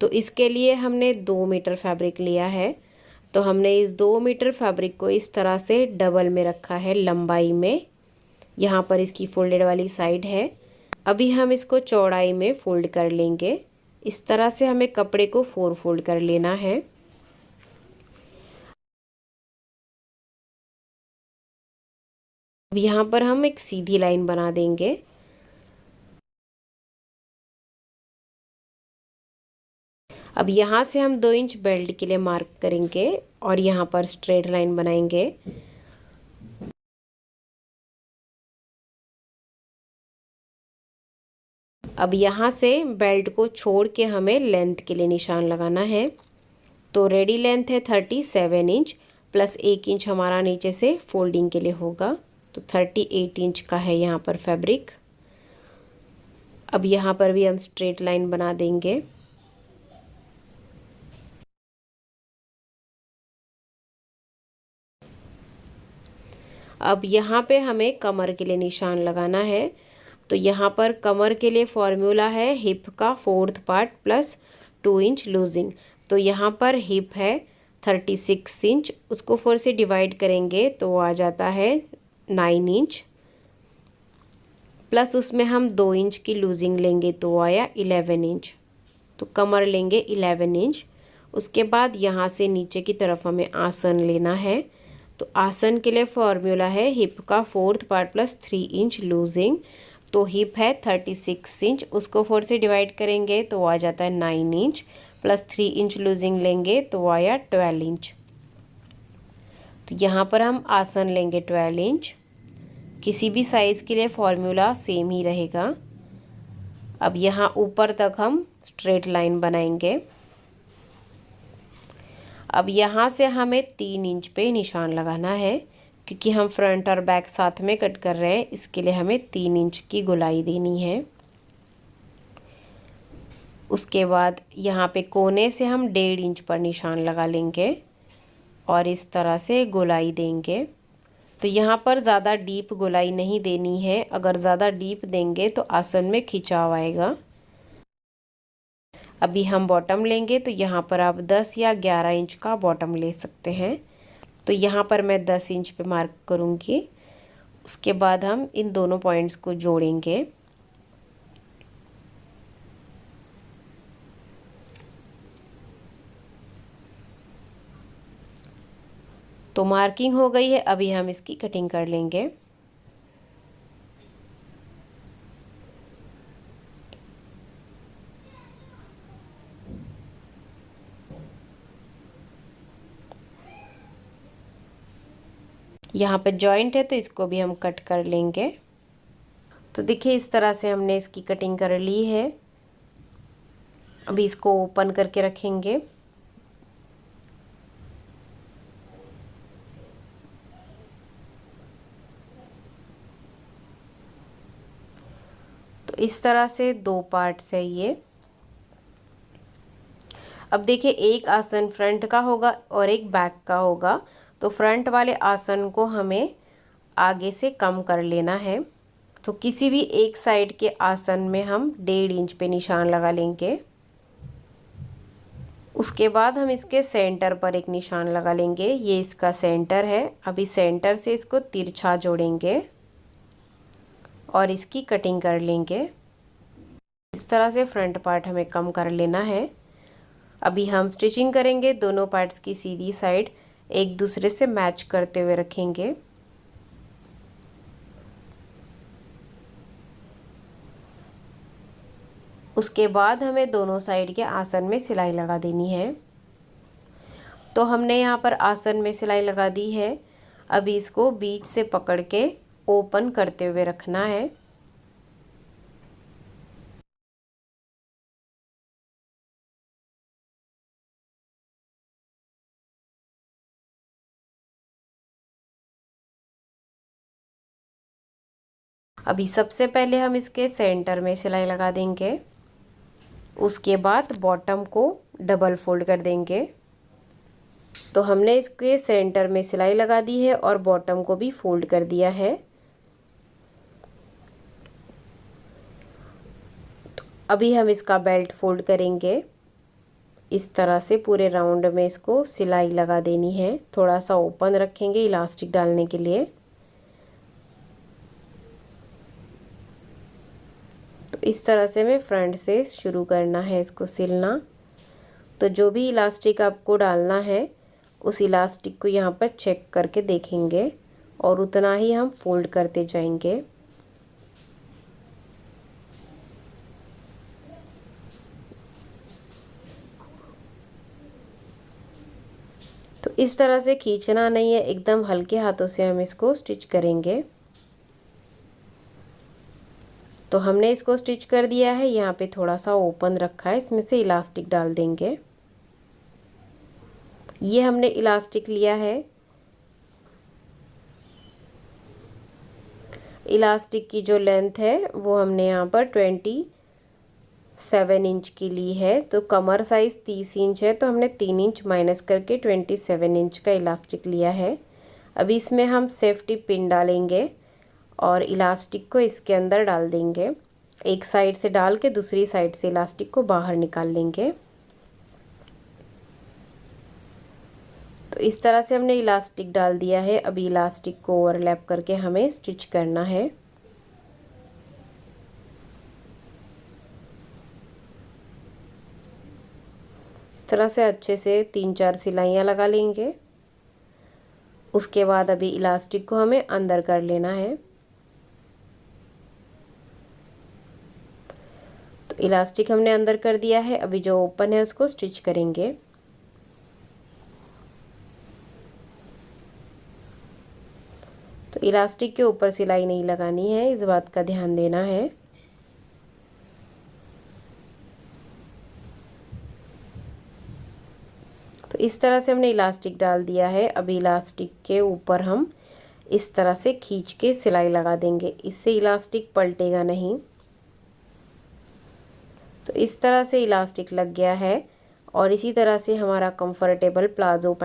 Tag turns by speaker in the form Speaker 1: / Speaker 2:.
Speaker 1: तो इसके लिए हमने 2 मीटर फैब्रिक लिया है। तो हमने इस 2 मीटर फैब्रिक को इस तरह से डबल में रखा है लंबाई में। यहाँ पर इसकी फोल्डेड वाली साइड है। अभी हम इसको चौड़ाई में फोल्ड कर लेंगे। इस तरह से हमें कपड़े को 4 फोल्ड कर लेना है। अब यहाँ पर हम एक सीधी लाइन बना देंगे। अब यहाँ से हम 2 इंच बेल्ट के लिए मार्क करेंगे और यहाँ पर स्ट्रेट लाइन बनाएंगे। अब यहाँ से बेल्ट को छोड़ के हमें लेंथ के लिए निशान लगाना है। तो रेडी लेंथ है 37 इंच प्लस 1 इंच हमारा नीचे से फोल्डिंग के लिए होगा। तो 38 इंच का है यहाँ पर फैब्रिक। अब यहाँ पर भी हम स्ट्रेट लाइन बना देंगे। अब यहाँ पे हमें कमर के लिए निशान लगाना है। तो यहाँ पर कमर के लिए फॉर्मूला है हिप का 4th part plus 2 inch losing. तो यहाँ पर हिप है 36 इंच, उसको 4 से डिवाइड करेंगे तो वो आ जाता है 9 इंच, प्लस उसमें हम 2 इंच की लूजिंग लेंगे तो वो आया 11 इंच। तो कमर लेंगे 11 इंच। उसके बाद यहाँ से नीचे की तरफ हमें आसन लेना है। तो आसन के लिए फॉर्मूला है हिप का 4th part plus 3 inch losing. तो हिप है 36 इंच, उसको 4 से डिवाइड करेंगे तो वो आ जाता है 9 इंच, प्लस 3 इंच लूजिंग लेंगे तो वो आया 12 इंच। तो यहाँ पर हम आसन लेंगे 12 इंच। किसी भी साइज़ के लिए फॉर्मूला सेम ही रहेगा। अब यहाँ ऊपर तक हम स्ट्रेट लाइन बनाएंगे। अब यहाँ से हमें 3 इंच पे निशान लगाना है, क्योंकि हम फ्रंट और बैक साथ में कट कर रहे हैं, इसके लिए हमें 3 इंच की गोलाई देनी है। उसके बाद यहाँ पे कोने से हम 1.5 इंच पर निशान लगा लेंगे और इस तरह से गोलाई देंगे। तो यहाँ पर ज़्यादा डीप गोलाई नहीं देनी है, अगर ज़्यादा डीप देंगे तो आसन में खिंचाव आएगा। अभी हम बॉटम लेंगे, तो यहाँ पर आप 10 या 11 इंच का बॉटम ले सकते हैं। तो यहाँ पर मैं 10 इंच पे मार्क करूँगी। उसके बाद हम इन दोनों पॉइंट्स को जोड़ेंगे। तो मार्किंग हो गई है, अभी हम इसकी कटिंग कर लेंगे। यहाँ पे जॉइंट है तो इसको भी हम कट कर लेंगे। तो देखिए इस तरह से हमने इसकी कटिंग कर ली है। अभी इसको ओपन करके रखेंगे। तो इस तरह से 2 पार्ट्स है ये। अब देखिए एक आसन फ्रंट का होगा और एक बैक का होगा। तो फ्रंट वाले आसन को हमें आगे से कम कर लेना है। तो किसी भी एक साइड के आसन में हम 1.5 इंच पे निशान लगा लेंगे। उसके बाद हम इसके सेंटर पर एक निशान लगा लेंगे। ये इसका सेंटर है। अभी सेंटर से इसको तिरछा जोड़ेंगे और इसकी कटिंग कर लेंगे। इस तरह से फ्रंट पार्ट हमें कम कर लेना है। अभी हम स्टिचिंग करेंगे। दोनों पार्ट्स की सीधी साइड एक दूसरे से मैच करते हुए रखेंगे। उसके बाद हमें दोनों साइड के आसन में सिलाई लगा देनी है। तो हमने यहाँ पर आसन में सिलाई लगा दी है। अभी इसको बीच से पकड़ के ओपन करते हुए रखना है। अभी सबसे पहले हम इसके सेंटर में सिलाई लगा देंगे। उसके बाद बॉटम को डबल फोल्ड कर देंगे। तो हमने इसके सेंटर में सिलाई लगा दी है और बॉटम को भी फोल्ड कर दिया है। अभी हम इसका बेल्ट फोल्ड करेंगे। इस तरह से पूरे राउंड में इसको सिलाई लगा देनी है। थोड़ा सा ओपन रखेंगे इलास्टिक डालने के लिए। तो इस तरह से हमें फ्रंट से शुरू करना है इसको सिलना। तो जो भी इलास्टिक आपको डालना है उस इलास्टिक को यहाँ पर चेक करके देखेंगे और उतना ही हम फोल्ड करते जाएंगे। तो इस तरह से खींचना नहीं है, एकदम हल्के हाथों से हम इसको स्टिच करेंगे। तो हमने इसको स्टिच कर दिया है। यहाँ पे थोड़ा सा ओपन रखा है, इसमें से इलास्टिक डाल देंगे। ये हमने इलास्टिक लिया है। इलास्टिक की जो लेंथ है वो हमने यहाँ पर 27 इंच की ली है। तो कमर साइज़ 30 इंच है, तो हमने 3 इंच माइनस करके 27 इंच का इलास्टिक लिया है। अभी इसमें हम सेफ्टी पिन डालेंगे और इलास्टिक को इसके अंदर डाल देंगे। एक साइड से डाल के दूसरी साइड से इलास्टिक को बाहर निकाल लेंगे। तो इस तरह से हमने इलास्टिक डाल दिया है। अभी इलास्टिक को ओवरलैप करके हमें स्टिच करना है। इस तरह से अच्छे से 3-4 सिलाइयाँ लगा लेंगे। उसके बाद अभी इलास्टिक को हमें अंदर कर लेना है। तो इलास्टिक हमने अंदर कर दिया है। अभी जो ओपन है उसको स्टिच करेंगे। तो इलास्टिक के ऊपर सिलाई नहीं लगानी है, इस बात का ध्यान देना है। तो इस तरह से हमने इलास्टिक डाल दिया है। अभी इलास्टिक के ऊपर हम इस तरह से खींच के सिलाई लगा देंगे, इससे इलास्टिक पलटेगा नहीं। तो इस तरह से इलास्टिक लग गया है और इसी तरह से हमारा कंफर्टेबल प्लाजो पैंट